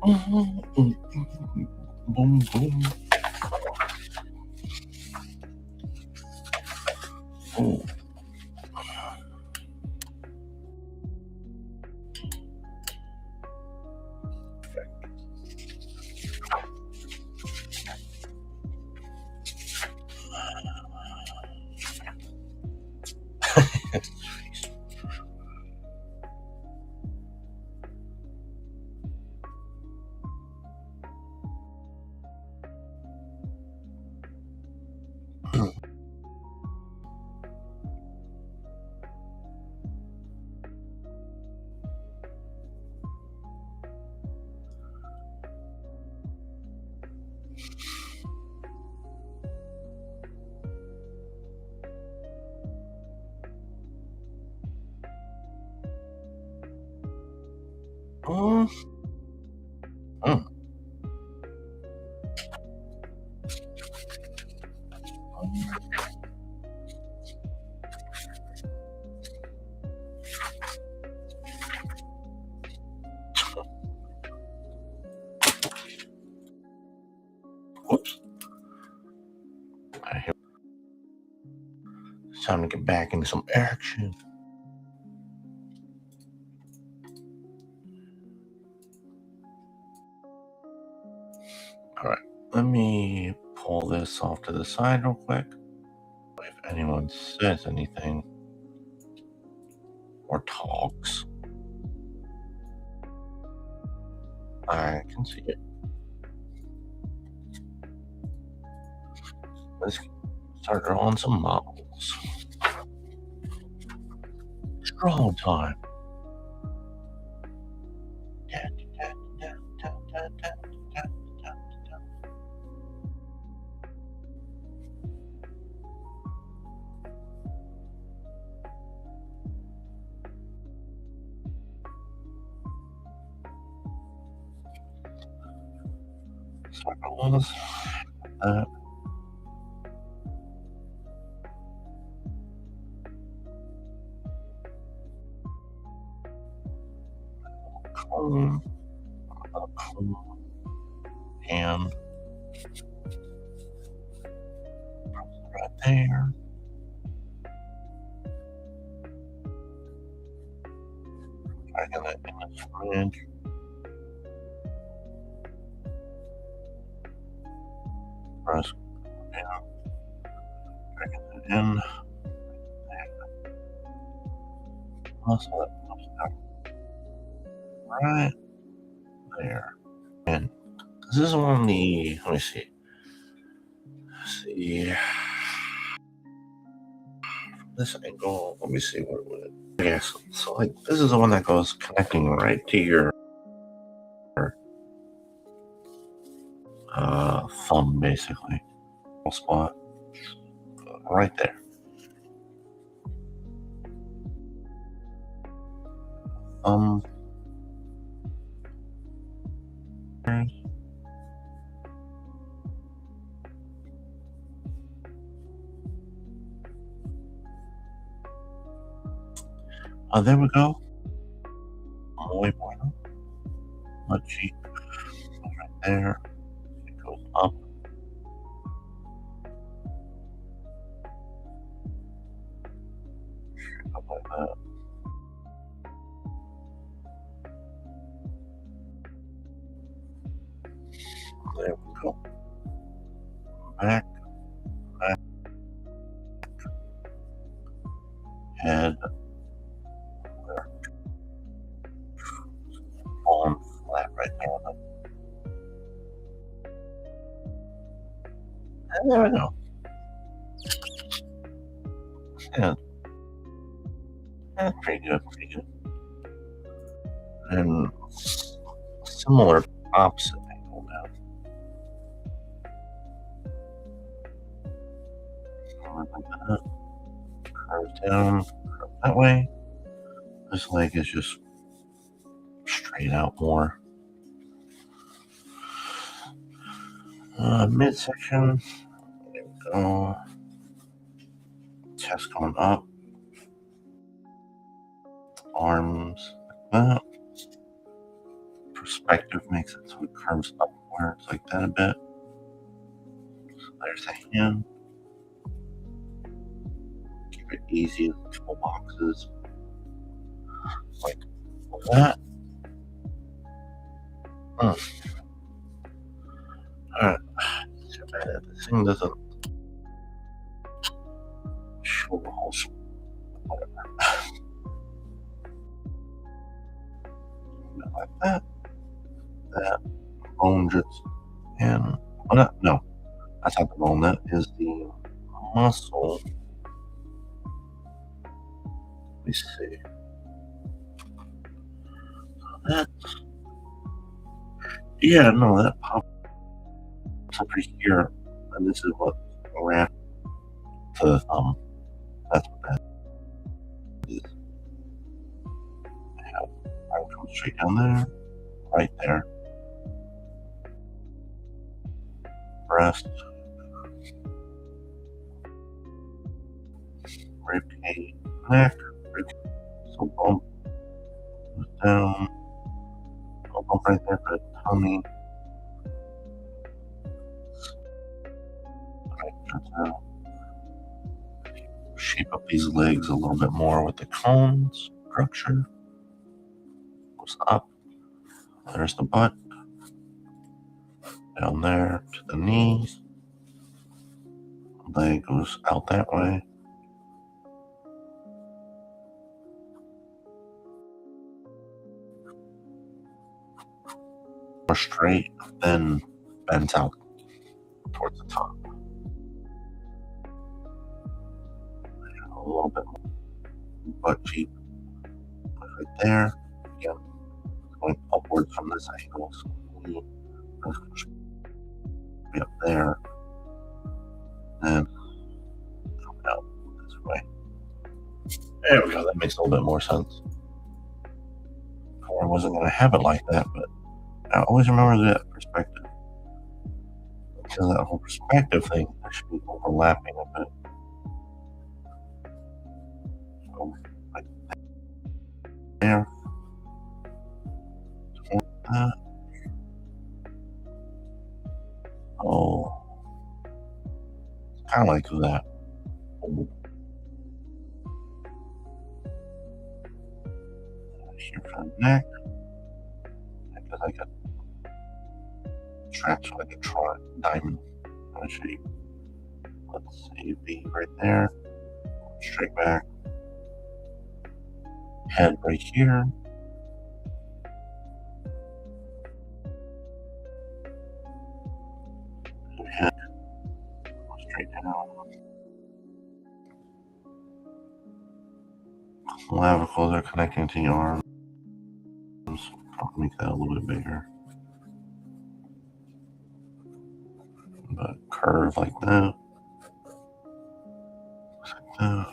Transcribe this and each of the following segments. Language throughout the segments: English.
Boom, boom. Oh. Mm, mm. Whoops. It's time to get back into some action. All right, let me pull this off to the side real quick. If anyone says anything or talks, I can see it. Let's start drawing some models. Draw time. Start rolling this. Comb, and right there. Dragging that in the fringe. Press down. Dragging it in. Also, that comes down right there. And this is one of the, let me see. This angle, let me see what would it. Yes, so like this is the one that goes connecting right to your thumb, basically. Spot right there. There we go. Muy bueno. My cheek goes right there. It goes up. Up like that. There we go. Back, head, there. Falling flat right there. And there we go. Yeah. That's pretty good, And similar opposite angle now. Like that. Curve down, curve that way. This leg is just straight out more. Midsection. There we go. Chest going up. Arms like that. perspective makes it so it curves upwards like that a bit. So there's a hand. Keep it easy in couple boxes. Like that. Alright. This thing doesn't show the whole whatever. Like that. That bone just and no, that's not the bone, that is the muscle. Let me see. That no, that pops up right here, and this is what ran to the thumb. That's what that is. I will come straight down there, right there. Breast, rib cage, neck, so bump goes down, so bump right there for the tummy. Shape up these legs a little bit more with the cones structure. Goes up. There's the butt. Down there to the knees. Leg goes out that way. More straight, then bends out towards the top. A little bit more butt cheek right there. Again, going upwards from this angle. So be up there. Then come out this way. There we go. That makes a little bit more sense. I wasn't going to have it like that, but I always remember that perspective. Because that whole perspective thing, there should be overlapping a bit. So, right there. That. Oh. Kind of like that. Here for the neck. Because I got trapped so I could try diamond shape. Let's see, V right there. Straight back. Head right here. Head straight down. Clavicles are connecting to your arms. Probably make that a little bit bigger. But curve like that. Like that.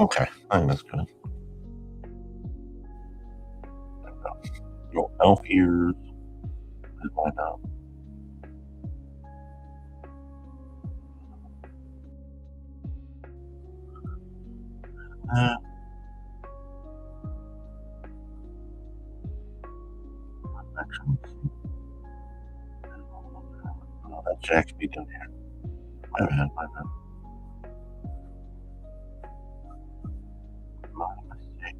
Okay, I think that's good. There we go. Your elf ears is lined up. That. Oh, that jack should be down here. My bad. My mistake.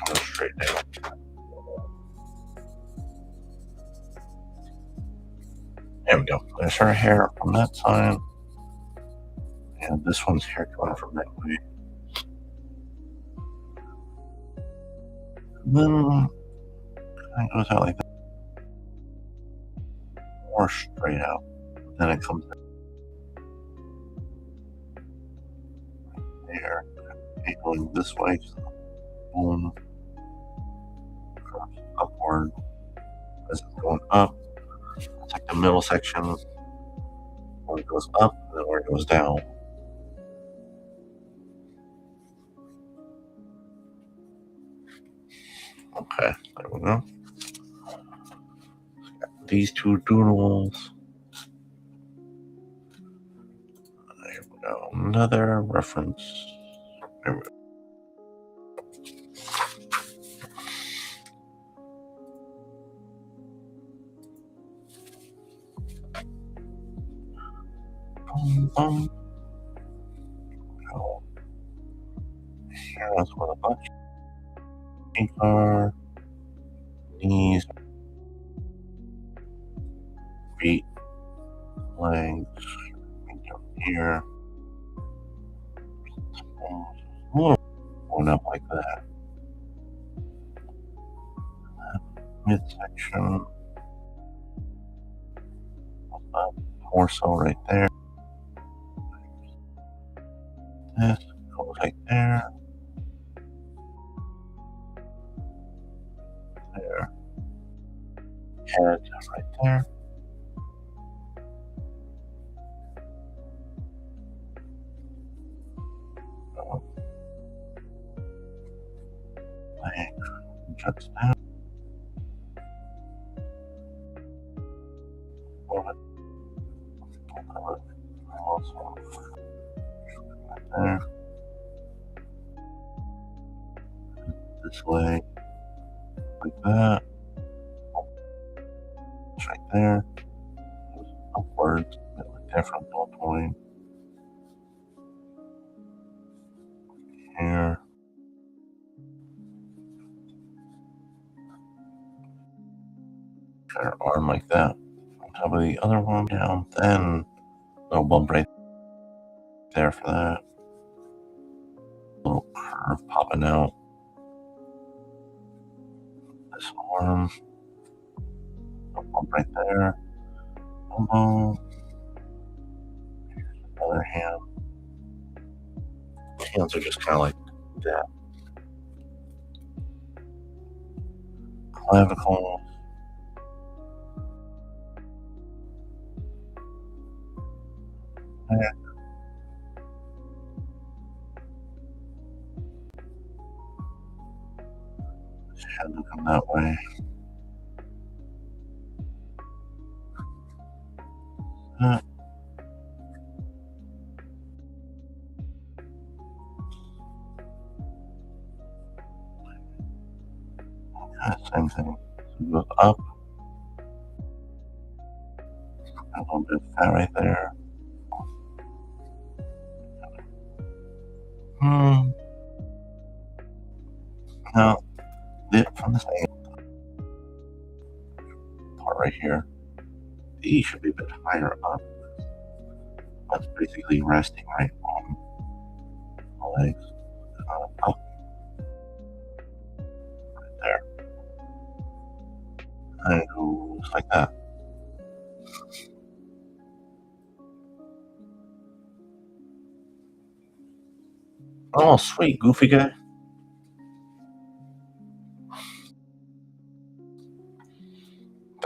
Go straight down. There we go. There's her hair from that side. And this one's hair coming from that way. And then it goes out like that. More straight out. Then it comes there. Okay, going this way. Boom. Upward. As it's going up. It's like the middle section where it goes up and then where it goes down. Okay, there we go. These two doodles. Here we go. Another reference. There we go. Boom, boom. Go. Here, that's where the butt cheeks are. Knees, feet, legs, down here. Going up like that. Midsection. Torso right there. This goes right there. There. Head right there. Legs. Just down. Also right there. This leg like that. It's right there. Upwards, a bit different ball point. Here. Got her arm like that. On top of the other one down, then little bump right there for that. Little curve popping out. This arm. A bump right there. Elbow. Here's the other hand. Hands are just kind of like that. Clavicle. Neck. Head to come that way. That. Same thing. So it goes up. A little bit of fat right there. Now, from this angle, part right here, the E should be a bit higher up. That's basically resting right on the legs. Up. Right there. And it goes like that. Oh, sweet, goofy guy.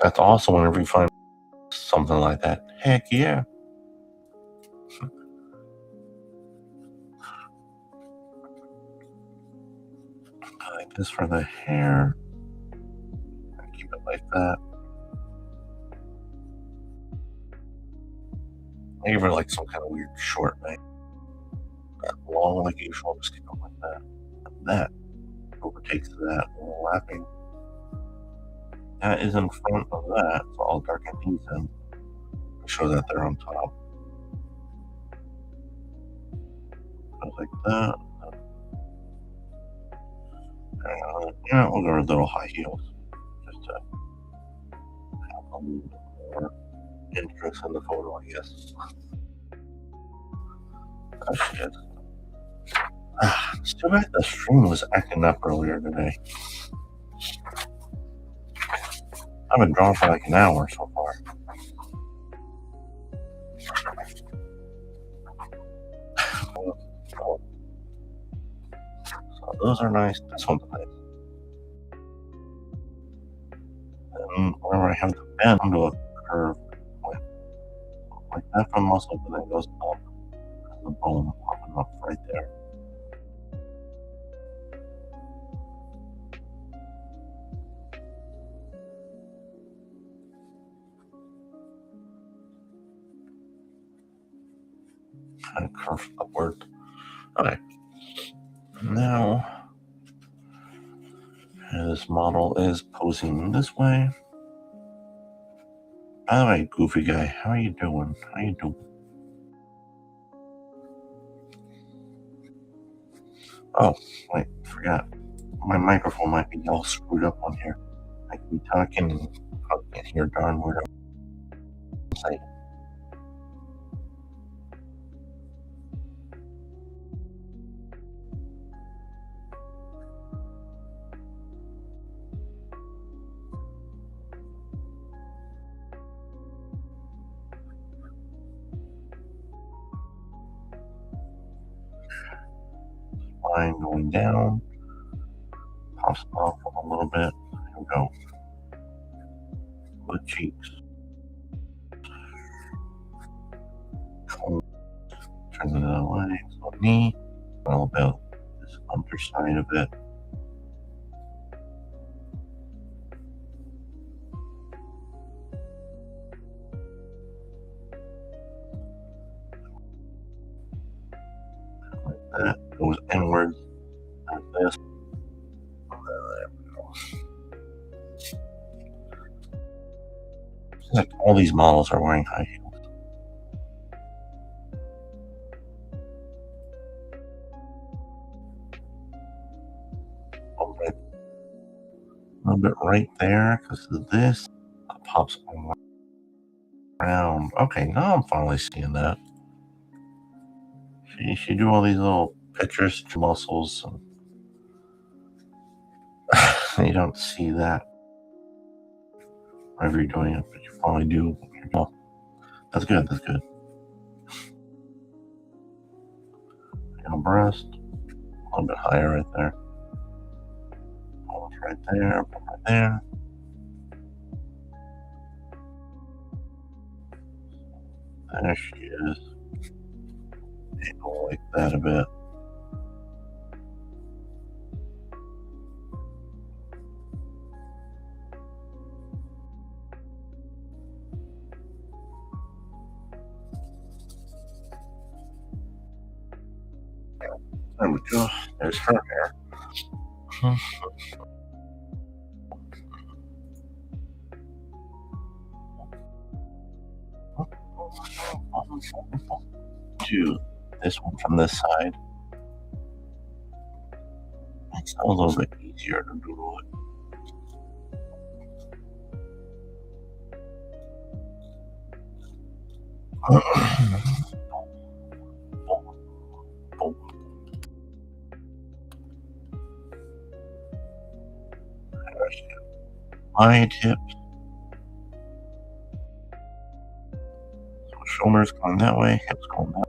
That's awesome whenever you find something like that. Heck yeah. Like this for the hair. Keep it like that. I give her like some kind of weird short neck. Not long like usual, just keep it like that. That overtakes that overlapping. That is in front of that, so I'll darken these in. Show that they're on top. Goes like that. And, yeah, we'll go with little high heels. Just to have a little bit more interest in the photo, I guess. Oh shit. It's too bad the stream was acting up earlier today. I've been drawing for like an hour so far. So those are nice. This one's nice. And whenever I have the bend to a curve, like that from muscle, but then goes up. The bone popping up right there. kind of curve upward. Okay. Now, this model is posing this way. By the way, goofy guy, how are you doing? How you doing? Oh, wait, forgot. My microphone might be all screwed up on here. I can be talking and probably can't hear darn word I'm saying. Line going down, pops off a little bit. There we go. Butt cheeks. Turn it that way. So knee. A little bit this underside of it. Like that. Goes inwards like this. There we go. Seems like all these models are wearing high heels. A little bit right there because of this. It pops around. Okay, now I'm finally seeing that. She do all these little pictures to muscles, and you don't see that whenever you're doing it, but you probably do. Oh, that's good. That's good. Breast, a little bit higher right there. Almost right there. Right there. There she is. Angle like that a bit. There we go. There's her hair. Do this one from this side. It's a little bit easier to do it. Eye tips. So shoulders going that way, hips going that way.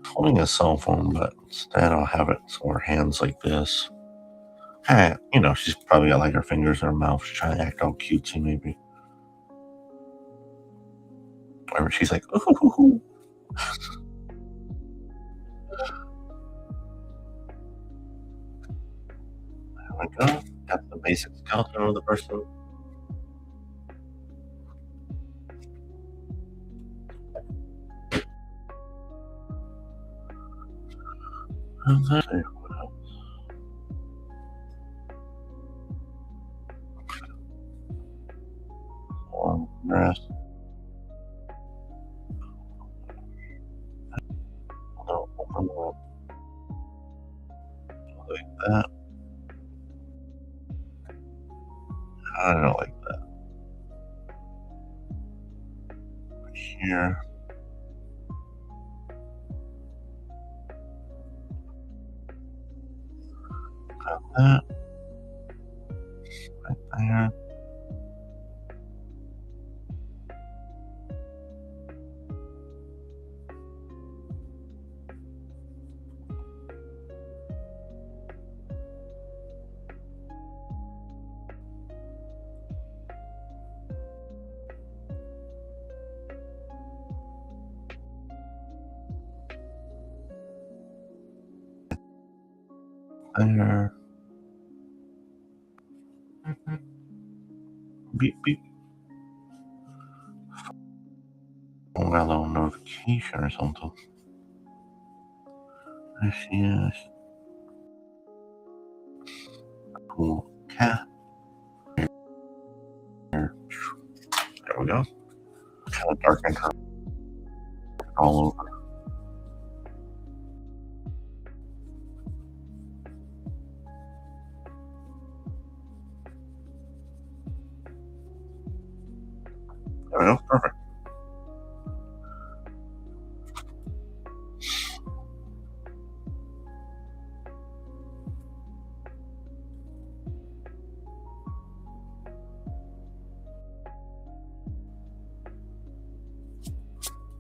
Holding a cell phone, but instead I'll have it so her hands like this. She's probably got like her fingers in her mouth. She's trying to act all cutesy, maybe. Or she's like, ooh. There we go. Got the basic skeleton of the person. Let's see what else. Long dress. A little open up. Like that. I don't like that. Here. Got that. Right there. there. Beep beep. Oh, got a little notification or something. There she is. Cool cat. There we go. Kind of darkened her all over. There we go. Perfect.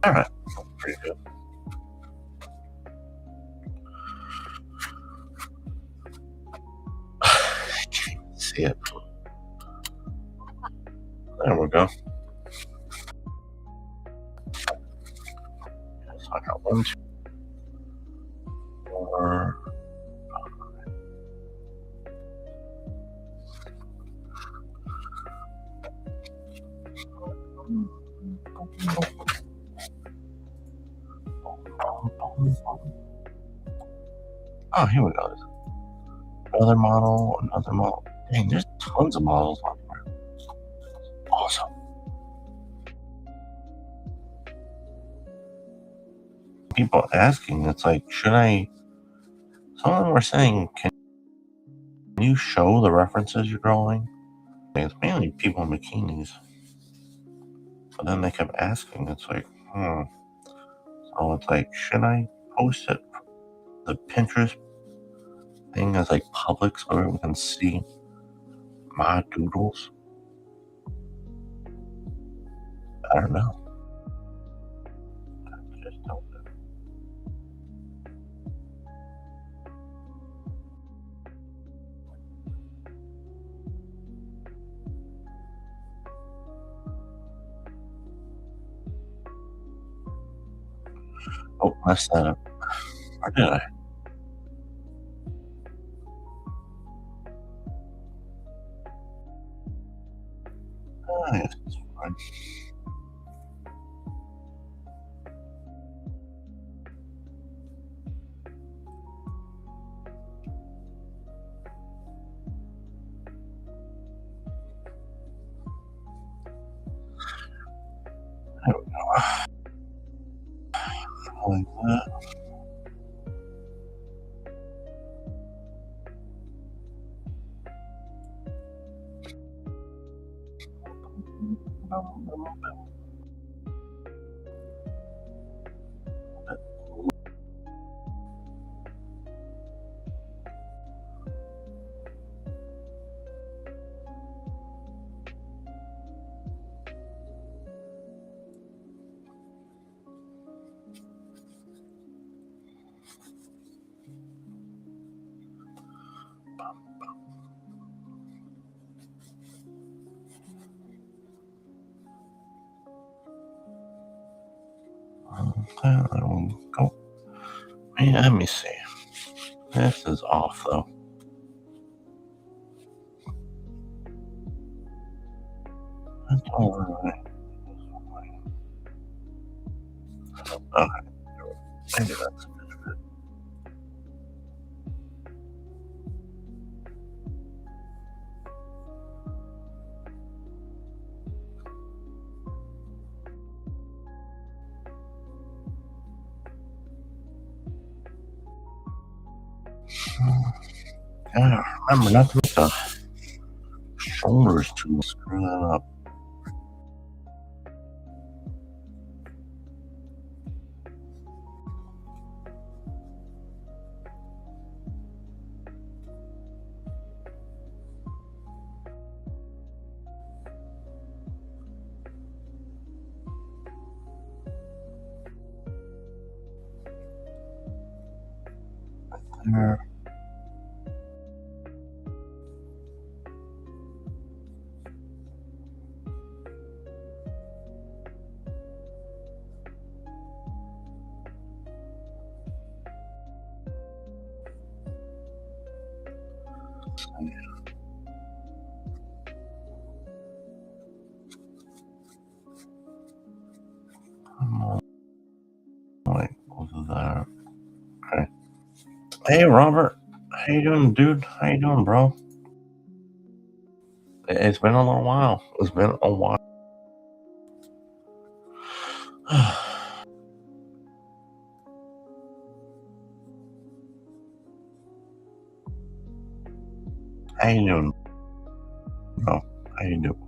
All right. Pretty good. Can't even see it. There we go. So I got 1, 2, 4. Oh, here we go. Another model, another model. Dang, there's tons of models on here. Awesome. People asking, it's like, should I? Some of them were saying, can you show the references you're drawing? It's mainly people in bikinis. But then they kept asking, it's like, So it's like, should I post it? The Pinterest thing is like public so everyone can see my doodles. I don't know. I just don't know. Oh, messed that up. Or did I? Oh, yes, it's fine. There we go. Like that. There we go. Let me see. This is off though. That's all right. Okay. Maybe that's a bit of it. Yeah, remember not to make the shoulders too screw that up. There. Wait, what was that? Okay. Hey, Robert. How you doing, dude? How you doing, bro? It's been a little while. It's been a while. How you doing, bro? How you doing?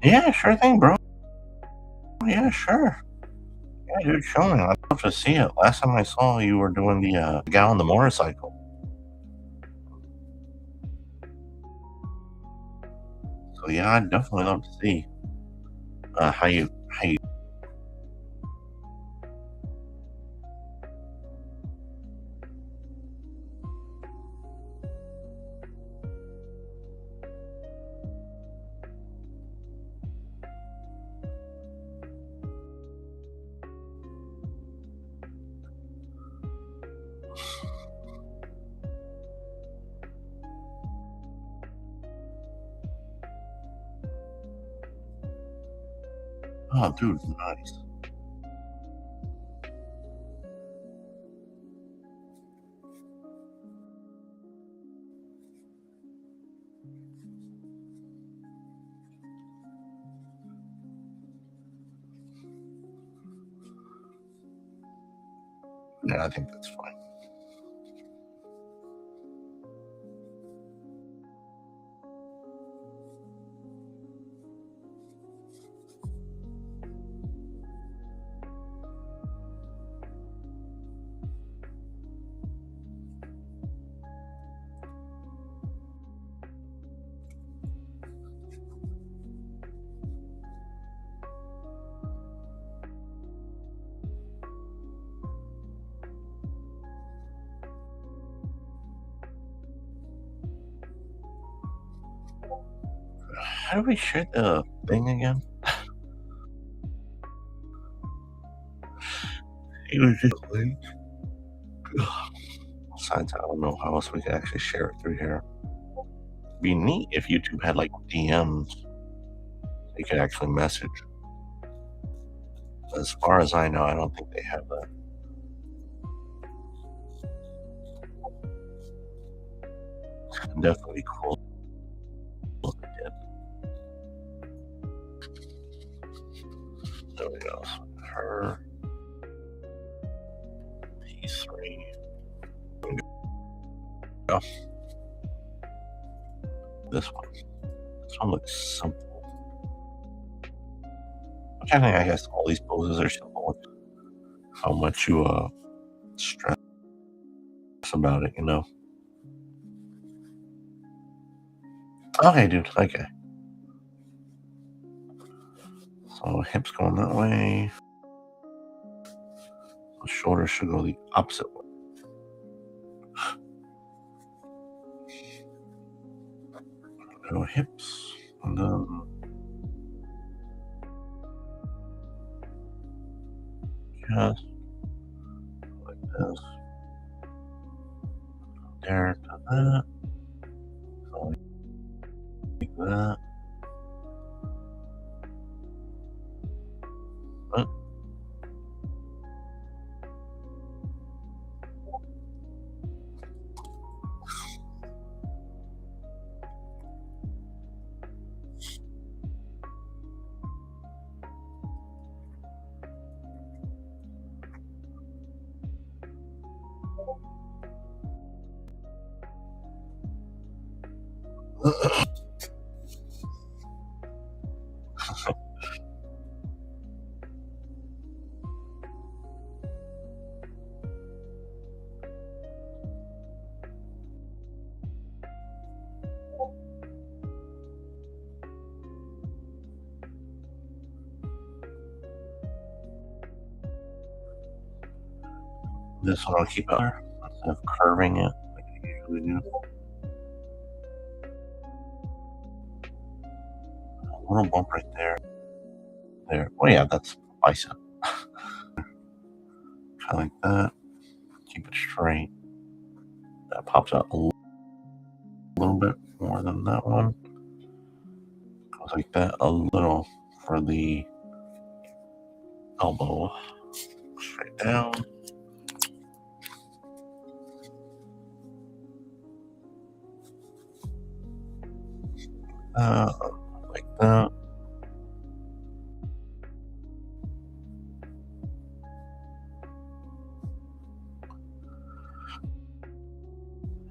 Yeah, sure thing, bro. Yeah, sure. Yeah, dude, show me. I'd love to see it. Last time I saw you were doing the gal on the motorcycle. So yeah, I'd definitely love to see how you. Oh, dude, nice. Yeah, I think that's fine. How do we share the thing again? It was just like, besides, I don't know how else we could actually share it through here. Be neat if YouTube had like DMs. You could actually message. As far as I know, I don't think they have that. Definitely cool if they did. There we go. Her P3. Go. This one. This one looks simple. Which I think I guess all these poses are simple. How much you stress about it, you know. Okay, dude. Okay. So hips going that way. The shoulders should go the opposite way. Go hips, and then chest, like this. There to that. Like that. But This one I'll keep out there instead of curving it like I usually do. A little bump right there. There. Oh yeah, that's bicep. Kind of like that. Keep it straight. That pops out a little bit more than that one. Goes like that a little for the elbow. Straight down. Like that.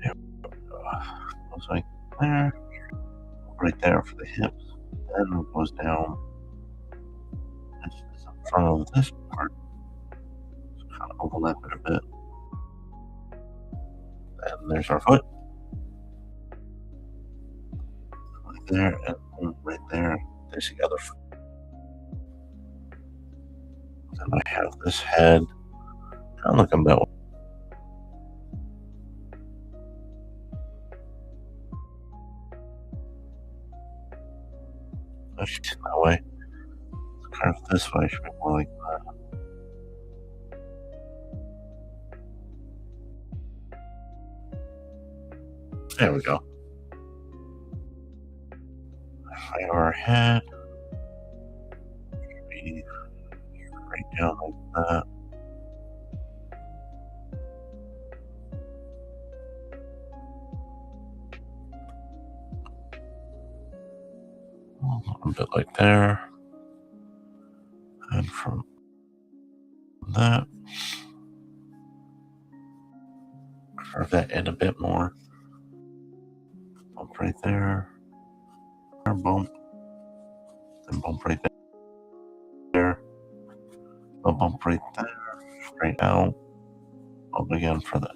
Yep. Goes like there. Right there for the hips. Then it goes down. This is in front of this part. So kind of overlap it a bit. And there's our foot. Right there, and right there, there's the other foot. Then I have this head kind of looking that way. I should sit that way. It's kind of this way should be more like that. There we go. Hide our head. Should be right down like that. A bit like there. And from that, curve that in a bit more. Bump right there. Bump. Then bump right there. A bump right there. Straight out. Bump again for the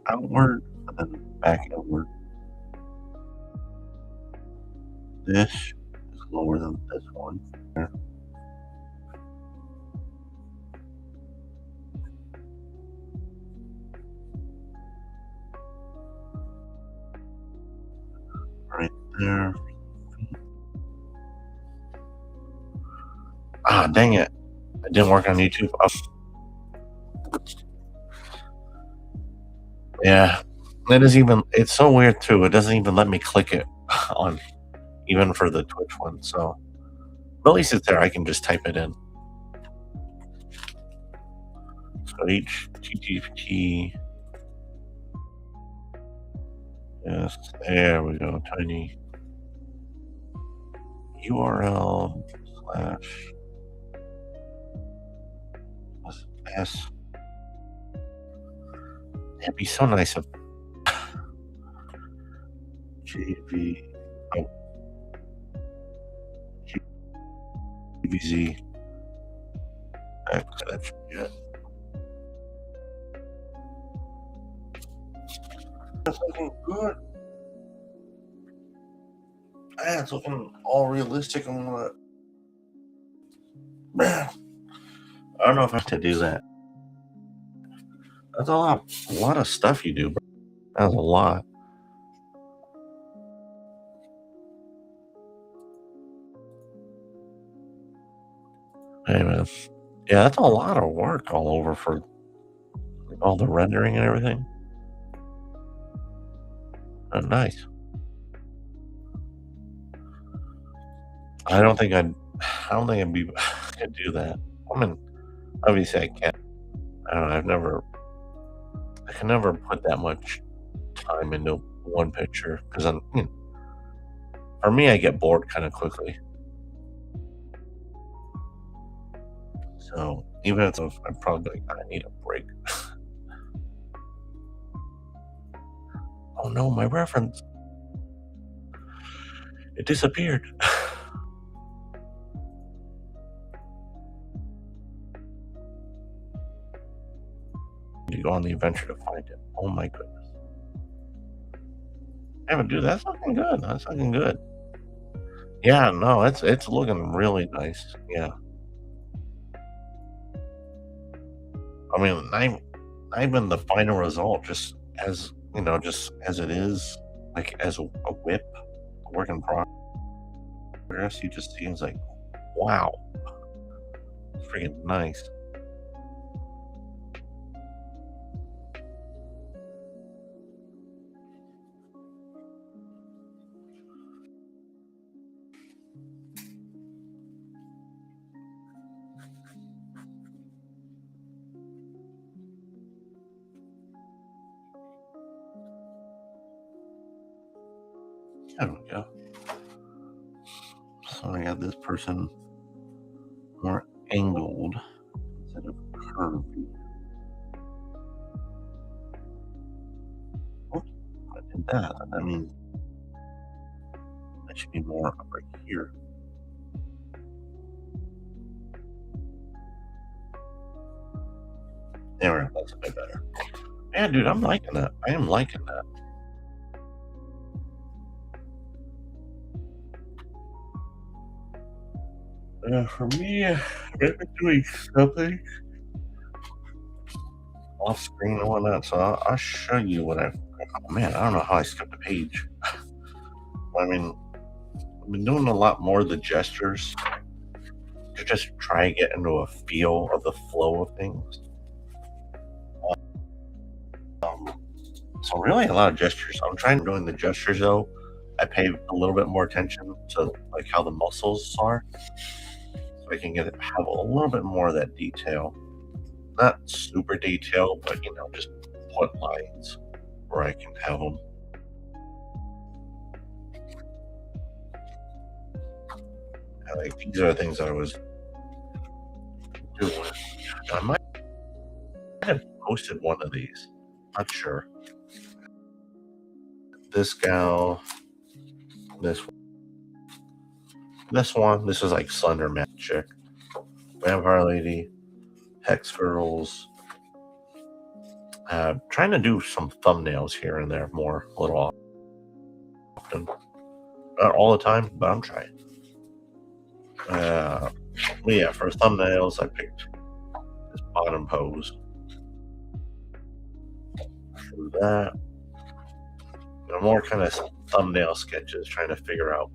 outward, and then back inward. This is lower than this one. There. Right there. Ah, dang it. It didn't work on YouTube. Yeah. It's so weird too. It doesn't even let me click it on, even for the Twitch one. So, but at least it's there. I can just type it in. So HTTP. Yes, there we go. Tiny URL / S. It'd be so nice if JV. Oh. GVZ. That's yeah. That's looking good. Yeah, it's looking all realistic and what. Man, I don't know if I have to do that. That's a lot of stuff you do, bro. That's a lot. Hey, man. Yeah, that's a lot of work all over for all the rendering and everything. Oh, nice. I don't think I'd could do that. I mean, obviously I can't. I don't know. I can never put that much time into one picture because for me, I get bored kind of quickly. So even if I'm probably like, I need a break. Oh no, my reference. It disappeared. You go on the adventure to find it. Oh my goodness. I haven't do that. That's looking good. That's looking good. Yeah, no, it's looking really nice. Yeah. I mean, not even the final result, just as just as it is, like as a whip, a work in progress. You just see it's like, wow, freaking nice. There we go. So I got this person more angled instead of curvy. Oops, I did that. That means that should be more up right here. There we go. That's a bit better. Yeah, dude, I'm liking that. I am liking that. For me, I've been doing something off screen and whatnot, so I'll show you what I've. Oh man, I don't know how I skipped a page. I mean, I've been doing a lot more of the gestures to just try and get into a feel of the flow of things. So really, a lot of gestures. I'm trying doing the gestures though. I pay a little bit more attention to like how the muscles are, so I can have a little bit more of that detail. Not super detailed, but just point lines where I can have them. Like these are the things I was doing. I might have posted one of these. Not sure. This gal, this one. This is like Slender Magic, Vampire Lady, Hex Girls. Trying to do some thumbnails here and there more, a little often. Not all the time, but I'm trying. Yeah, for thumbnails, I picked this bottom pose. For that, more kind of thumbnail sketches, trying to figure out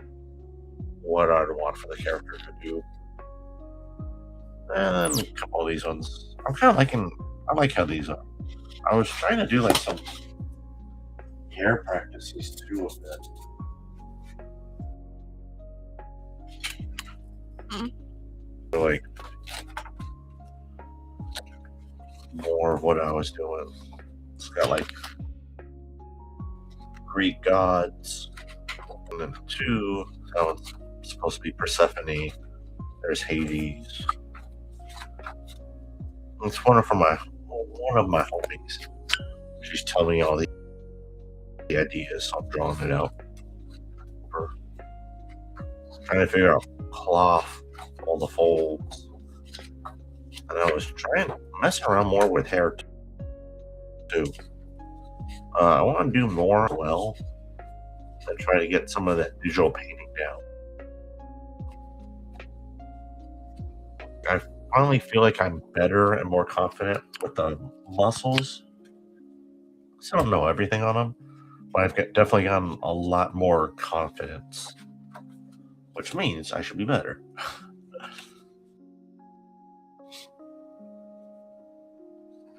what I'd want for the character to do. And a couple of these ones, I'm kind of liking. I like how these are. I was trying to do like some hair practices too of that. Like more of what I was doing. It's got like Greek gods, and then two. That one's supposed to be Persephone. There's Hades. It's one of my homies. She's telling me all the ideas, so I'm drawing it out. Trying to figure out cloth, all the folds, and I was trying to mess around more with hair too. I want to do more well and try to get some of that visual painting down. I finally feel like I'm better and more confident with the muscles. I still don't know everything on them, but I've definitely gotten a lot more confidence, which means I should be better.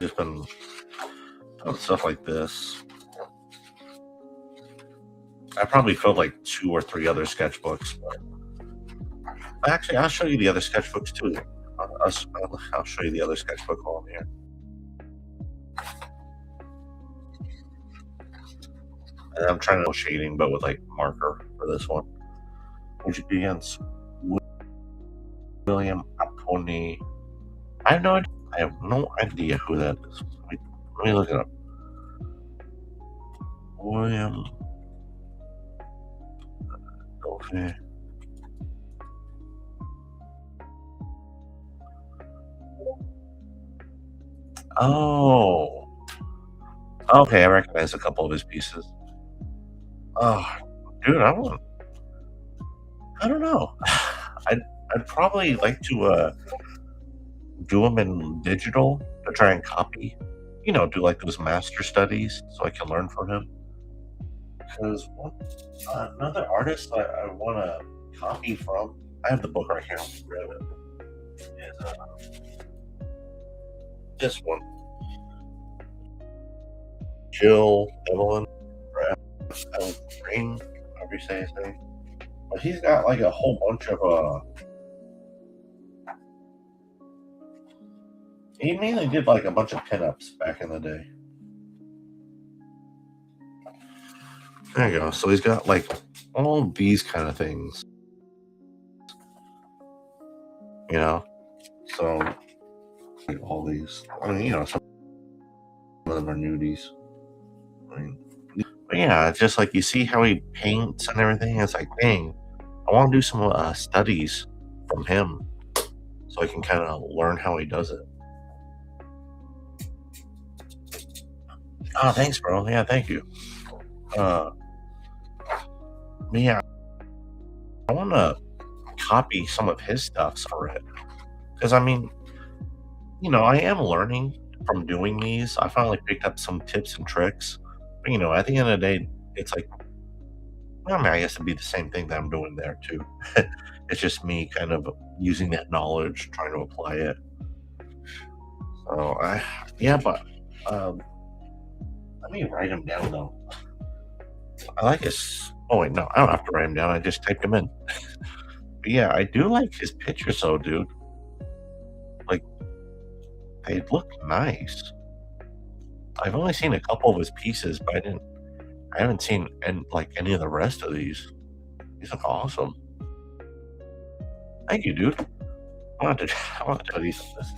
Just been doing stuff like this. I probably filled like 2 or 3 other sketchbooks, but actually, I'll show you the other sketchbooks too. I'll show you the other sketchbook while I'm here. And I'm trying to do shading, but with like marker for this one, which would be against William Aponi. I have no idea who that is. Let me look it up. William. Okay. Oh. Okay, I recognize a couple of his pieces. Oh, dude, I don't know. I'd probably like to do them in digital to try and copy do like those master studies so I can learn from him. Because another artist I want to copy from, I have the book right here, I'll grab it, is this one, Jill Evelyn, or Evelyn Green, however you say his name. But he's got like a whole bunch of he mainly did like a bunch of pinups back in the day. There you go. So he's got like all these kind of things, So like all these. I mean, some of them are nudies. I mean, but yeah, it's just like you see how he paints and everything. It's like, dang, I want to do some studies from him so I can kind of learn how he does it. Oh, thanks, bro. Yeah, thank you. But yeah, I want to copy some of his stuff for it. Because, I mean, I am learning from doing these. I finally picked up some tips and tricks. But, at the end of the day, it's like, I mean, I guess it'd be the same thing that I'm doing there, too. It's just me kind of using that knowledge, trying to apply it. So, but let me write them down, though. I like his. Oh, wait, no, I don't have to write them down. I just typed them in. But yeah, I do like his pictures, though, dude. Like, they look nice. I've only seen a couple of his pieces, but I haven't seen any of the rest of these. These look awesome. Thank you, dude. I want to tell these on this.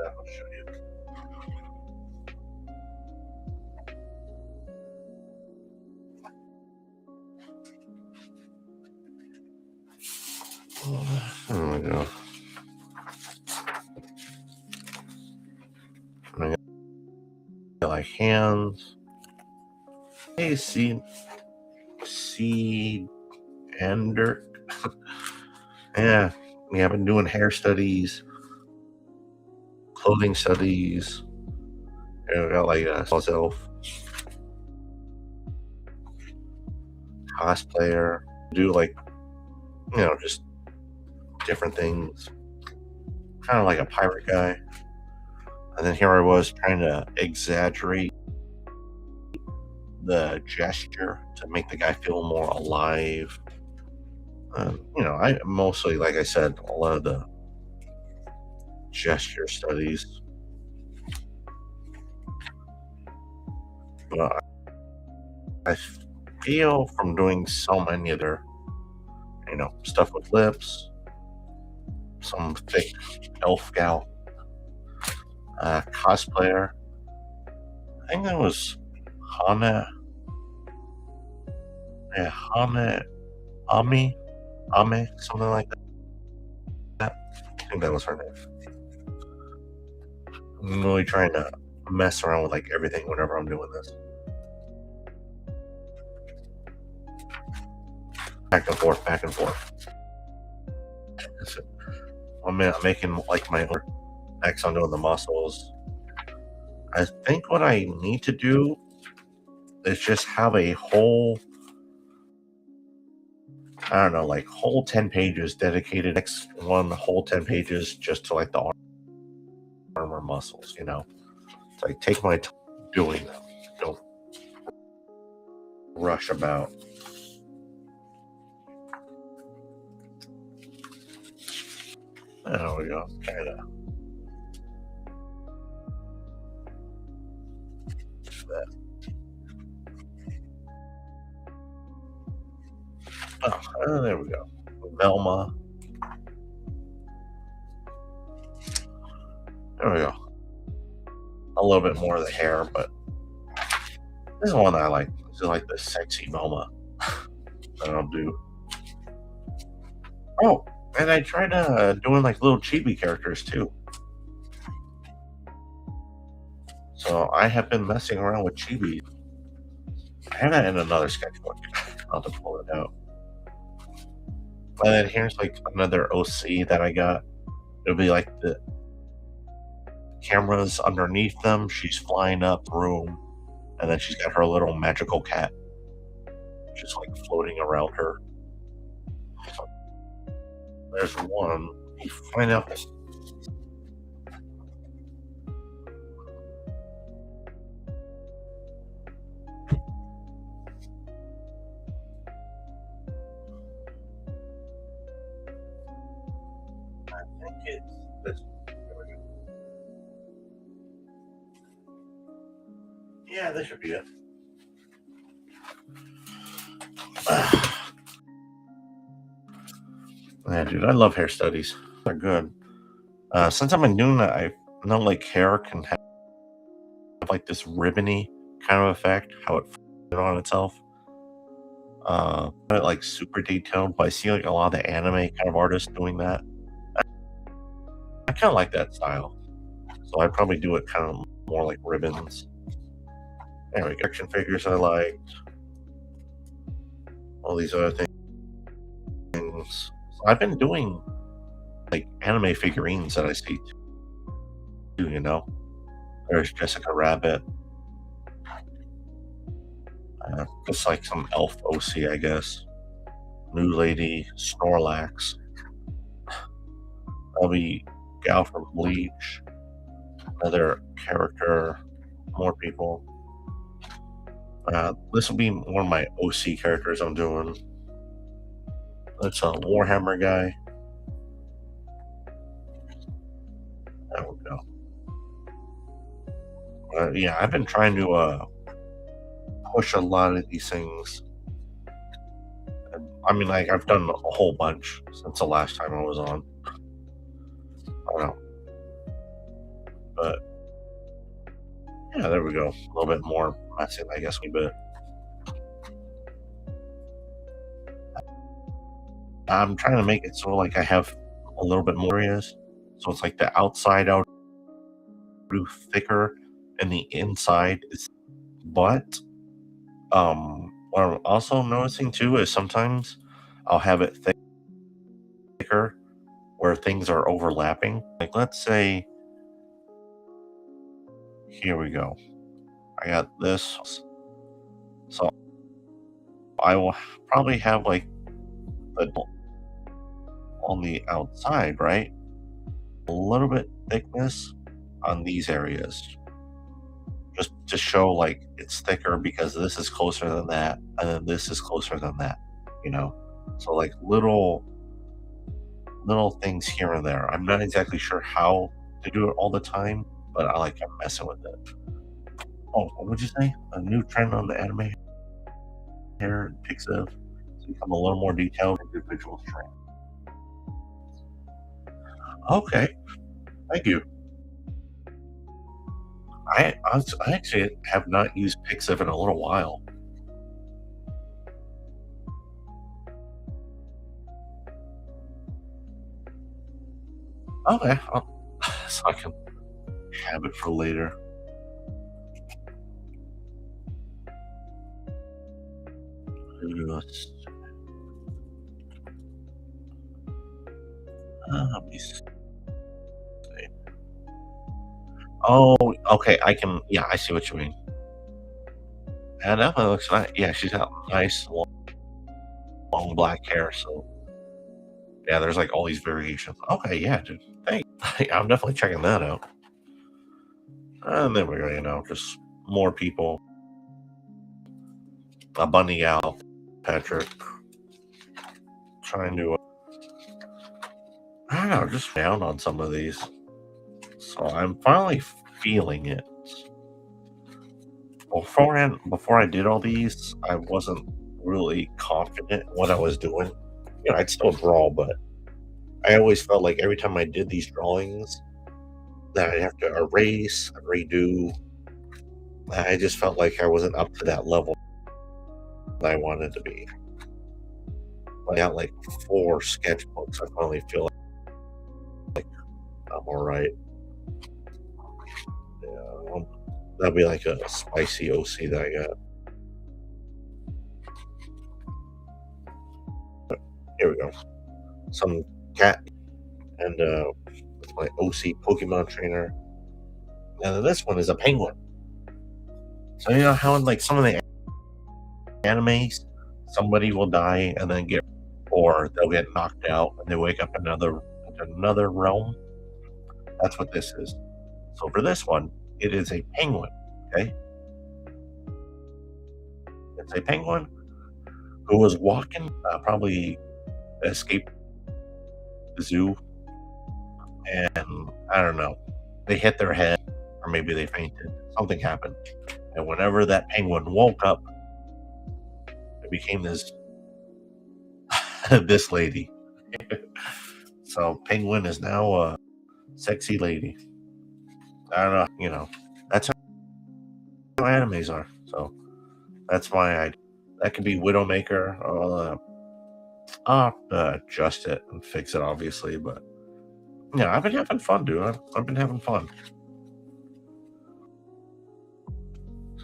I'll show you. There we go. I got like hands. Hey, see Ender. Yeah, I've been doing hair studies, clothing studies. I got like myself, cosplayer, do like just different things, kind of like a pirate guy. And then here I was trying to exaggerate the gesture to make the guy feel more alive. I mostly, like I said, a lot of the gesture studies. But I feel from doing so many of their, stuff with lips, some fake elf gal, cosplayer. I think that was Hana. Yeah, Hana Ami, something like that. I think that was her name. I'm really trying to mess around with like everything whenever I'm doing this. Back and forth, back and forth. I'm making like my own. Next, I'm doing the muscles. I think what I need to do is just have a whole, I don't know, like whole 10 pages dedicated. Next one, whole 10 pages just to like the arm or muscles, So I take my time doing them. Don't rush about. There we go. Kind of. Oh, there we go. Velma. There we go. A little bit more of the hair, but this is one that I like. This is like the sexy Velma that I'll do. Oh, and I tried doing like little chibi characters too. So I have been messing around with chibi. I have that in another sketchbook. I'll have to pull it out. And then here's like another OC that I got. It'll be like the cameras underneath them. She's flying up the room, and then she's got her little magical cat just like floating around her. There's one. You find out this. I think it's this. There we go. Yeah, this should be it. Yeah, dude, I love hair studies. They're good. Since I've been doing that, I know like hair can have like this ribbony kind of effect, how it on itself. But like super detailed, but I see like a lot of the anime kind of artists doing that. I kind of like that style, so I'd probably do it kind of more like ribbons. Anyway, action figures I liked. All these other things. So I've been doing like anime figurines that I see too, you know. There's Jessica Rabbit. Just like some elf OC, I guess. New Lady, Snorlax. That'll be Gal from Bleach. Another character. More people. This will be one of my OC characters I'm doing. That's a Warhammer guy. There we go. Yeah, I've been trying to push a lot of these things. I mean, like I've done a whole bunch since the last time I was on. I don't know, but yeah, there we go. A little bit more messy, I guess, a bit. I'm trying to make it so like I have a little bit more areas, so it's like the outside out thicker, and the inside is. But what I'm also noticing too is sometimes I'll have it thicker where things are overlapping. Like let's say, here we go. I got this, so I will probably have like the on the outside, right? A little bit thickness on these areas, just to show like it's thicker because this is closer than that, and then this is closer than that. You know, so like little things here and there. I'm not exactly sure how to do it all the time, but I like messing with it. Oh, what would you say? A new trend on the anime hair Pixiv to become a little more detailed individual strand. Okay, thank you. I actually have not used Pixiv in a little while. Okay, so I can have it for later. Let's, let me see. Oh, okay. I can. Yeah, I see what you mean. And that one looks nice. Yeah, she's got nice long black hair. So yeah, there's like all these variations. Okay, yeah, dude. Thanks. I'm definitely checking that out. And there we go. You know, just more people. A bunny owl, Patrick, trying to. I don't know, just down on some of these. So I'm finally feeling it. Before I did all these, I wasn't really confident in what I was doing. You know, I'd still draw, but I always felt like every time I did these drawings that I'd have to erase, redo. I just felt like I wasn't up to that level that I wanted to be. I got like 4 sketchbooks. I finally feel like I'm all right. Yeah, that'll be like a spicy OC that I got. Here we go. Some cat and my OC Pokemon trainer. And then this one is a penguin. So you know how in like some of the animes, somebody will die and then or they'll get knocked out and they wake up in another realm. That's what this is. So for this one, it is a penguin. Okay, it's a penguin who was walking, probably escaped the zoo, and I don't know, they hit their head or maybe they fainted. Something happened, and whenever that penguin woke up, it became this this lady. So penguin is now a sexy lady. I don't know, you know, that's how animes are. So that's why that could be Widowmaker. I'll have to adjust it and fix it, obviously, but yeah, I've been having fun, dude. I've been having fun.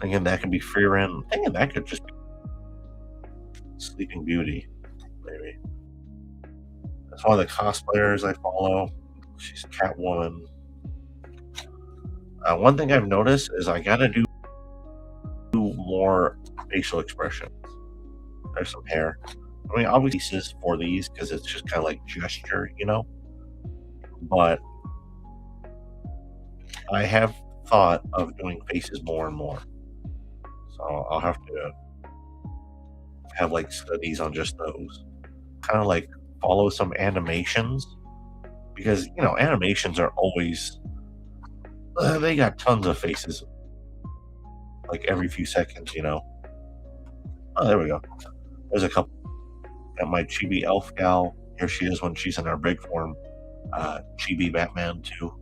Thinking that could be Frieren. Thinking that could just be Sleeping Beauty, maybe. That's one of the cosplayers I follow. She's Catwoman. One thing I've noticed is I gotta do more facial expressions. There's some hair. I mean, obviously, this is for these because it's just kind of like gesture, you know. But I have thought of doing faces more and more. So I'll have to have like studies on just those. Kind of like follow some animations because you know animations are always they got tons of faces like every few seconds, you know. Oh, there we go. There's a couple. Got my Chibi Elf gal. Here she is when she's in her big form. Chibi Batman too.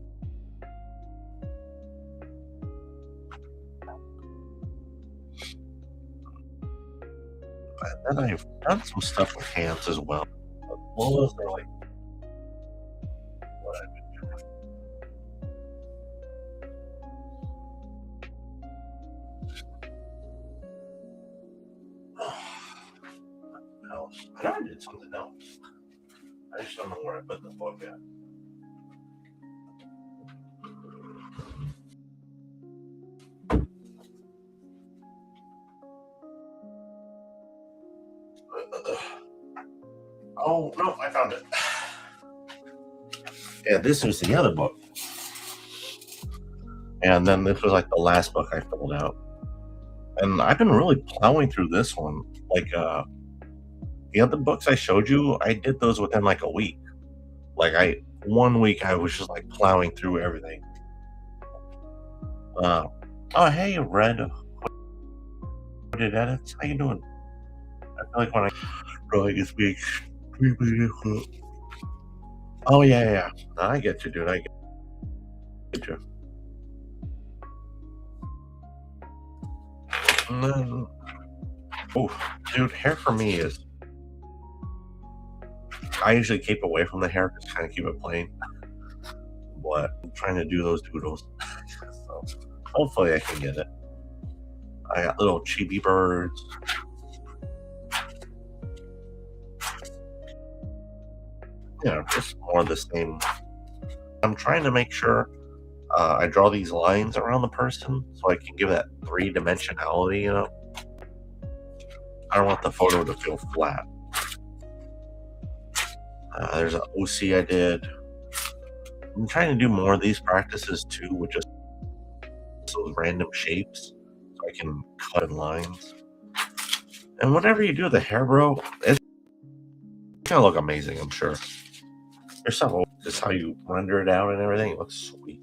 And then I've done some stuff with hands as well. But those are like what I've been doing. What else? I know I did something else. I just don't know where I put the book at. Oh no, I found it. Yeah, this was the other book. And then this was like the last book I filled out. And I've been really plowing through this one. Like the other books I showed you, I did those within like a week. Like 1 week I was just like plowing through everything. Oh hey Red Hooded Edits, how you doing? I feel like when I really it's being extremely difficult. Oh yeah. No, I get you, dude. I get you. And then, dude, hair for me is. I usually keep away from the hair, just kind of keep it plain. But I'm trying to do those doodles, so hopefully I can get it. I got little chibi birds. You know, just more of the same. I'm trying to make sure I draw these lines around the person so I can give that 3-dimensionality, you know. I don't want the photo to feel flat. There's an OC I did. I'm trying to do more of these practices too with just those random shapes so I can cut in lines. And whenever you do the hair, bro, it's gonna look amazing, I'm sure. Just how you render it out and everything, it looks sweet.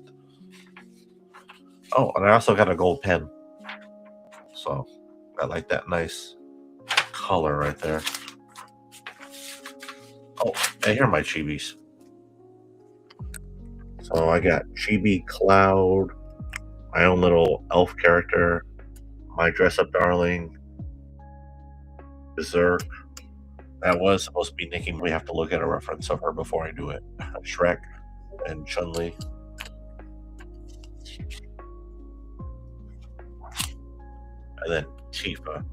Oh, and I also got a gold pen. So I like that nice color right there. Oh, and here are my chibis. So I got Chibi Cloud, my own little elf character, my dress up darling, Berserk. That was supposed to be Nikki. We have to look at a reference of her before I do it. Shrek and Chun-Li. And then Tifa.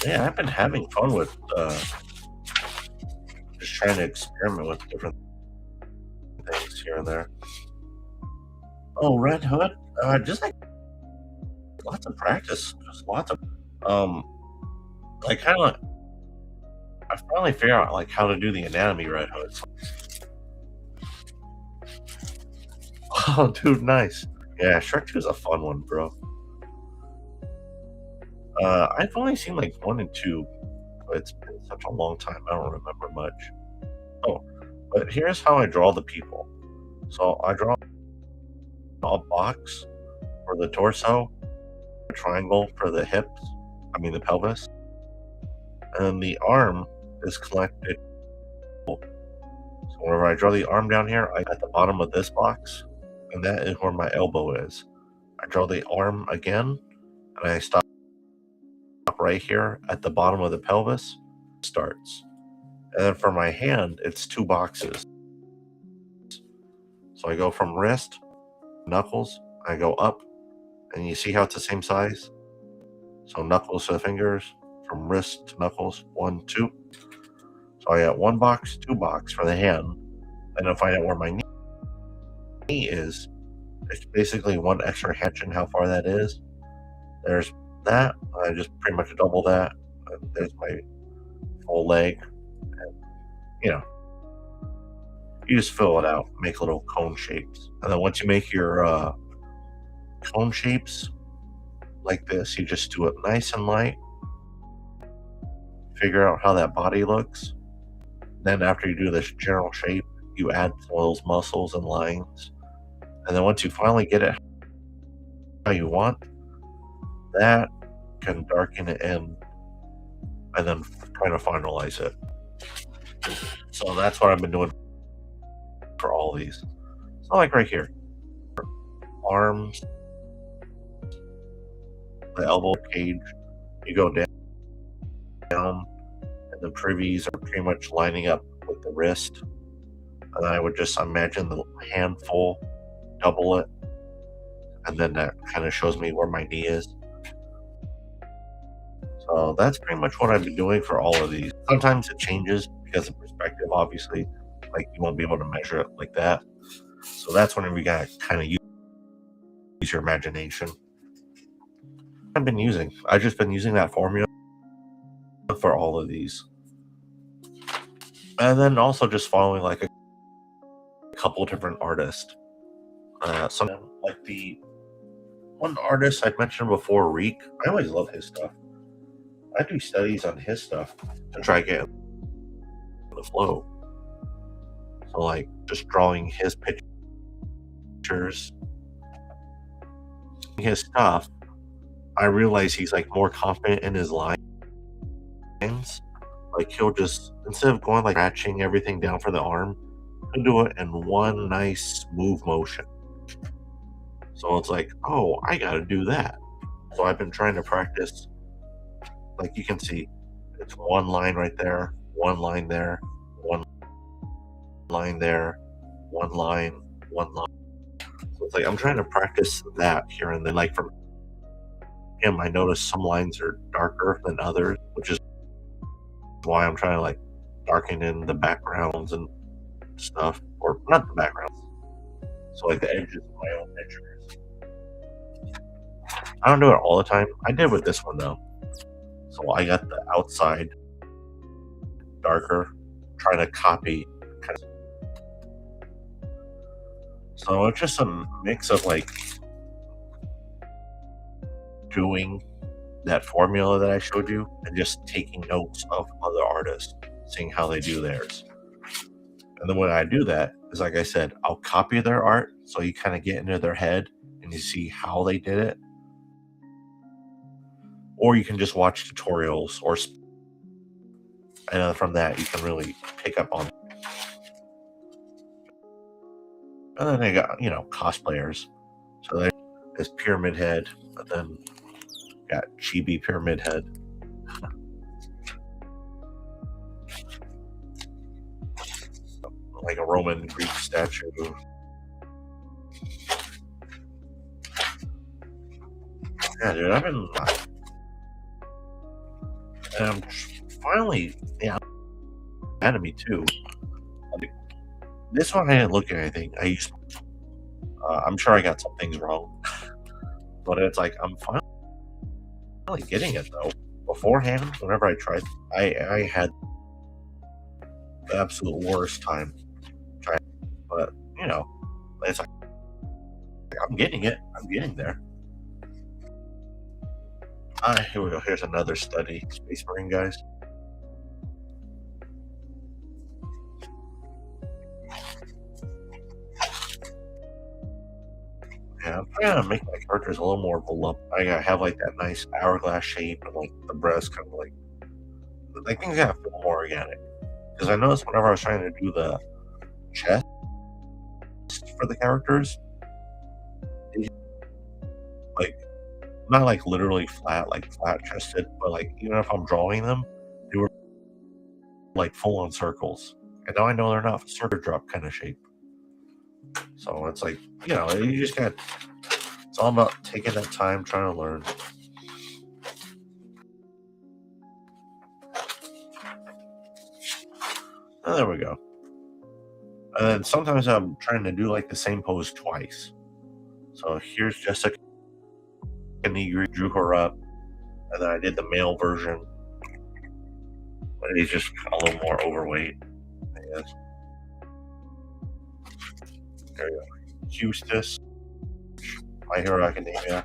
Yeah, I've been having fun with just trying to experiment with different things. here and there. Oh, Red Hood? Just like lots of practice. Just lots of I kind of I finally figured out like how to do the anatomy Red Hood. Oh, dude, nice. Yeah, Shrek 2 is a fun one, bro. I've only seen like 1 and 2, but it's been such a long time. I don't remember much. Oh, but here's how I draw the people. So I draw a box for the torso, a triangle for the hips, the pelvis, and the arm is connected. So whenever I draw the arm down here, at the bottom of this box, and that is where my elbow is. I draw the arm again, and I stop right here at the bottom of the pelvis. Starts. And then for my hand, it's 2 boxes. So I go from wrist, knuckles, I go up, and you see how it's the same size? So knuckles to the fingers, from wrist to knuckles, 1, 2. So I got 1 box, 2 box for the hand, and then find out where my knee is. It's basically 1 extra inch and how far that is. There's that. I just pretty much double that. And there's my full leg. And, you just fill it out, make little cone shapes. And then once you make your cone shapes like this, you just do it nice and light. Figure out how that body looks. Then after you do this general shape, you add some of those muscles and lines. And then once you finally get it how you want, that can darken it in and then kind of finalize it. So that's what I've been doing for all these. So like right here, arms, the elbow cage, you go down, and the privies are pretty much lining up with the wrist. And then I would just imagine the handful, double it, and then that kind of shows me where my knee is. So that's pretty much what I've been doing for all of these. Sometimes it changes because of perspective, obviously. Like you won't be able to measure it like that. So that's whenever you gotta kind of use your imagination. I've just been using that formula for all of these. And then also just following like a couple different artists. Some like the one artist I'd mentioned before, Reek. I always love his stuff. I do studies on his stuff to try to get the flow. So like just drawing his pictures, his stuff, I realize he's like more confident in his lines. Like he'll just, instead of going like scratching everything down for the arm, he'll do it in one nice smooth motion. So it's like, oh, I gotta do that. So I've been trying to practice. Like you can see, it's 1 line right there, 1 line there, 1 line there, 1 line, 1 line. So it's like I'm trying to practice that here and then. Like from him, I noticed some lines are darker than others, which is why I'm trying to like darken in the backgrounds and stuff, or not the backgrounds. So like the edges of my own pictures. I don't do it all the time. I did with this one though. So I got the outside darker, trying to copy. So it's just a mix of like doing that formula that I showed you and just taking notes of other artists, seeing how they do theirs. And then when I do that, is like I said, I'll copy their art so you kind of get into their head and you see how they did it. Or you can just watch tutorials, and from that you can really pick up on. And then they got, cosplayers. So there's Pyramid Head, and then got Chibi Pyramid Head. Like a Roman Greek statue. Yeah, dude, I've been. And I'm finally, anatomy too. This one I didn't look at anything. I'm sure I got some things wrong, but it's like I'm finally getting it though. Beforehand, whenever I tried, I had the absolute worst time trying. But you know, it's like I'm getting it. I'm getting there. Here we go. Here's another study, Space Marine guys. Yeah, I'm trying to make my characters a little more voluptuous. I gotta have like that nice hourglass shape and like the breast kind of like things gotta feel more organic. Because I noticed whenever I was trying to do the chest for the characters, they, like not like literally flat, like flat chested, but like even if I'm drawing them, they were like full on circles. And now I know they're not circle drop kind of shape. So it's like, you just got, it's all about taking that time, trying to learn. Oh, there we go. And then sometimes I'm trying to do like the same pose twice. So here's Jessica Nigri, drew her up, and then I did the male version. But he's just a little more overweight, I guess. There we go. Eustace, My Hero Academia.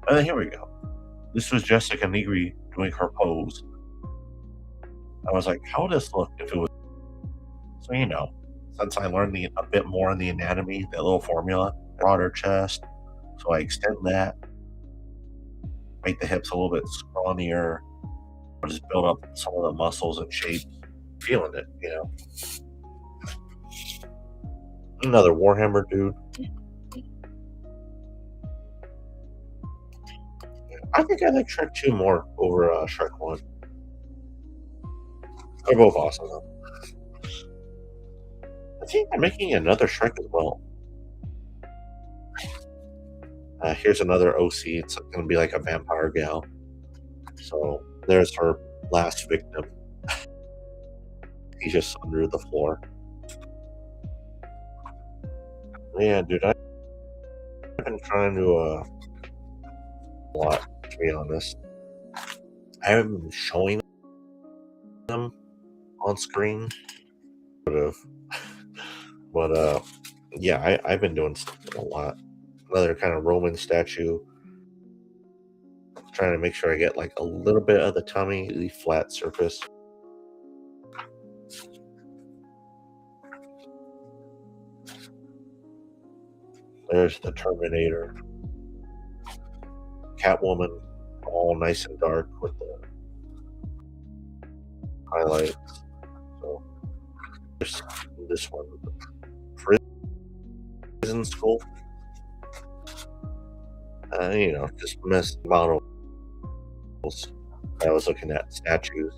And then here we go. This was Jessica Nigri doing her pose. I was like, how would this look if it was? So, since I learned a bit more in the anatomy, that little formula, broader chest, so I extend that, make the hips a little bit scrawnier, just build up some of the muscles and shape, feeling it. Another Warhammer dude. I think I like Shrek 2 more over Shrek 1. They're both awesome, though. I think they're making another Shrek as well. Here's another OC. It's going to be like a vampire gal. So there's her last victim. He's just under the floor. Yeah, dude, I've been trying to a lot, to be honest. I haven't been showing them on screen, but yeah, I've been doing a lot. Another kind of Roman statue. Trying to make sure I get like a little bit of the tummy, the flat surface. There's the Terminator. Catwoman, all nice and dark with the highlights. So there's this one, Prison School. Just missed models. I was looking at statues,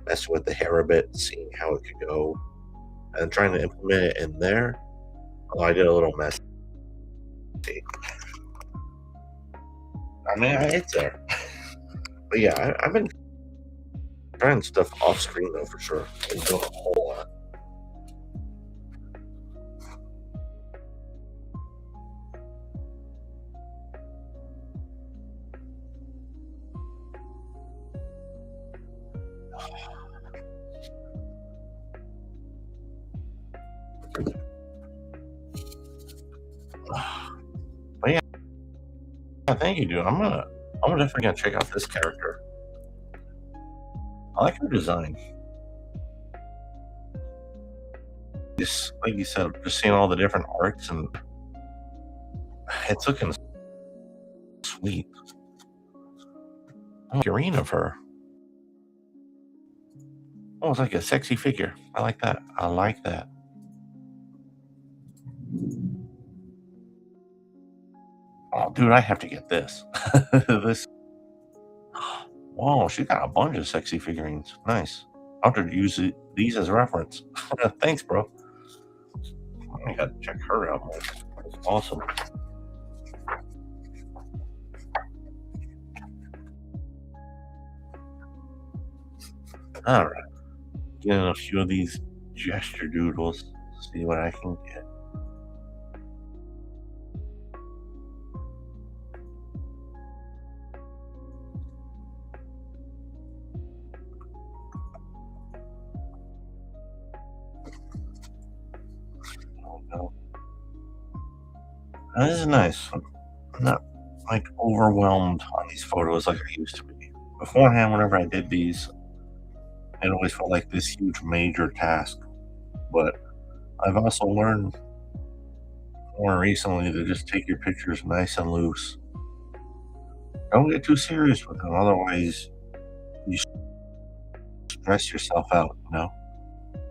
messing with the hair a bit, seeing how it could go, and trying to implement it in there. Oh, I did a little mess. I mean, it's there. But yeah, I've been trying stuff off screen though, for sure. I've been doing a whole lot. But yeah, thank you, dude. I'm definitely gonna check out this character. I like her design. Just like you said, just seeing all the different arts, and it's looking sweet. I'm figurine of her. Oh, it's like a sexy figure. I like that. I like that. Oh, dude, I have to get this. This. Whoa, she got a bunch of sexy figurines. Nice. I'll have to use these as reference. Thanks, bro. I gotta check her out more. That's awesome. All right. Getting a few of these gesture doodles. See what I can get. Oh no. This is nice. I'm not like overwhelmed on these photos like I used to be. Beforehand, whenever I did these, it always felt like this huge major task. But I've also learned more recently to just take your pictures nice and loose. Don't get too serious with them, otherwise you stress yourself out, you know?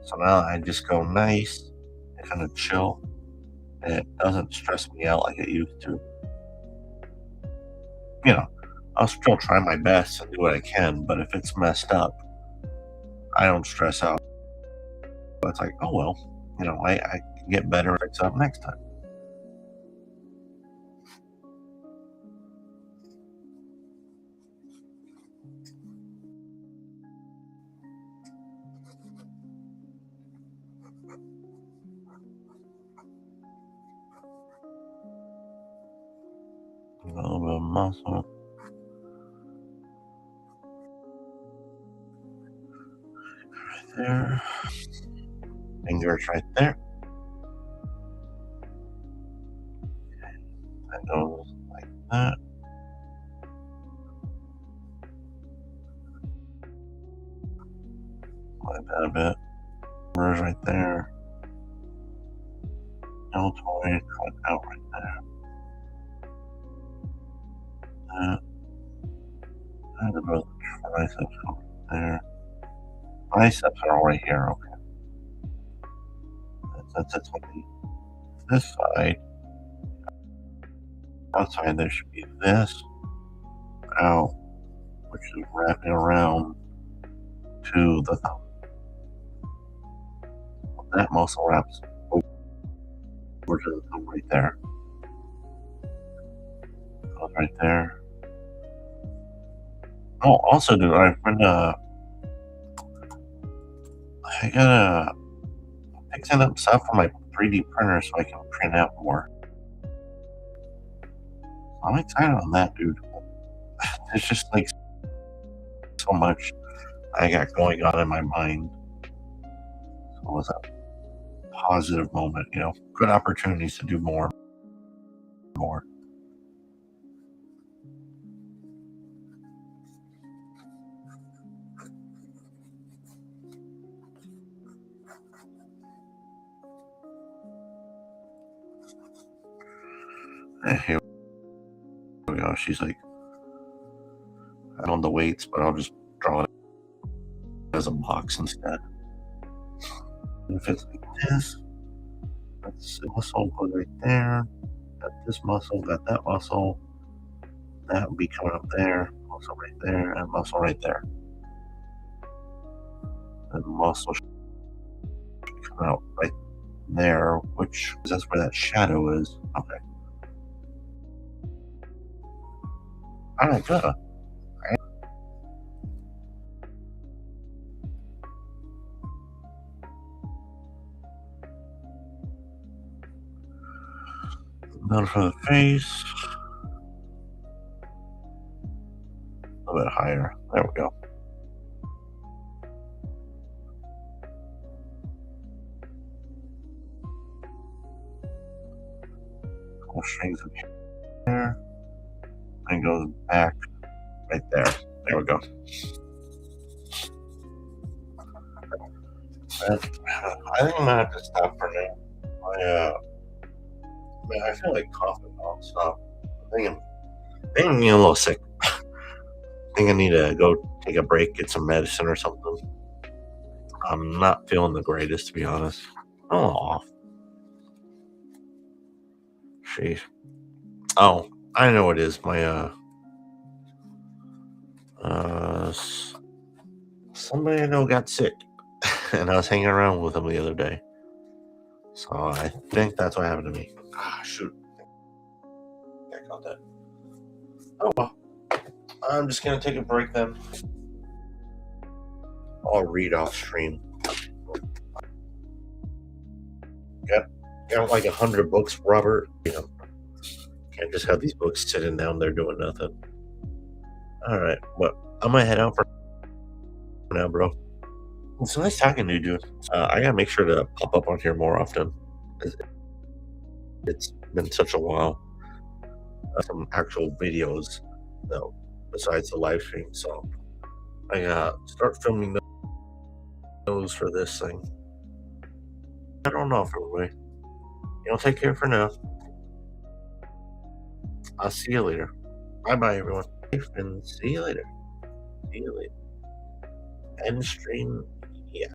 So now I just go nice and kind of chill, and it doesn't stress me out like it used to. You know, I'll still try my best and do what I can, but if it's messed up, I don't stress out. It's like, oh well, I can get better and fix it up next time. A little bit of muscle right there. Fingers right there. That goes like that. Like that a bit. Fingers right there. Deltoid cut out right there. That. That's about the triceps over there. Biceps are all right here. Okay. That's what this side. Outside there should be this out, which is wrapping around to the thumb. That muscle wraps over to the thumb right there. Goes right there. Oh, also, dude, I gotta fixing up stuff for my 3D printer so I can print out more. I'm excited on that, dude. There's just like so much I got going on in my mind. So it was a positive moment, good opportunities to do more. And here we go. She's like, I don't know the weights, but I'll just draw it as a box instead. And if it's like this, that's the muscle goes right there. Got this muscle, got that muscle. That would be coming up there, muscle right there, and muscle right there. And muscle should be coming out right there, which that's where that shadow is. Okay. Alright, good. Then for the face, a little bit higher. There we go. Couple strings in here, and goes back right there. There we go. I think I'm gonna have to stop for now. I feel like coughing nonstop. I think I'm getting a little sick. I think I need to go take a break, get some medicine or something. I'm not feeling the greatest, to be honest. I'm a little off. Sheesh. Oh, I know what it is. My somebody I know got sick, and I was hanging around with them the other day. So I think that's what happened to me. Ah, shoot. I got that. Oh well. I'm just gonna take a break then. I'll read off stream. got like 100 books, Robert. You know, can't just have these books sitting down there doing nothing. All right, well, I'm gonna head out for now, bro. It's nice talking to you, dude. I gotta make sure to pop up on here more often. It's been such a while. Some actual videos, though, besides the live stream. So I gotta start filming those for this thing. I don't know if everybody. Take care for now. I'll see you later. Bye bye, everyone. And see you later. See you later. End stream.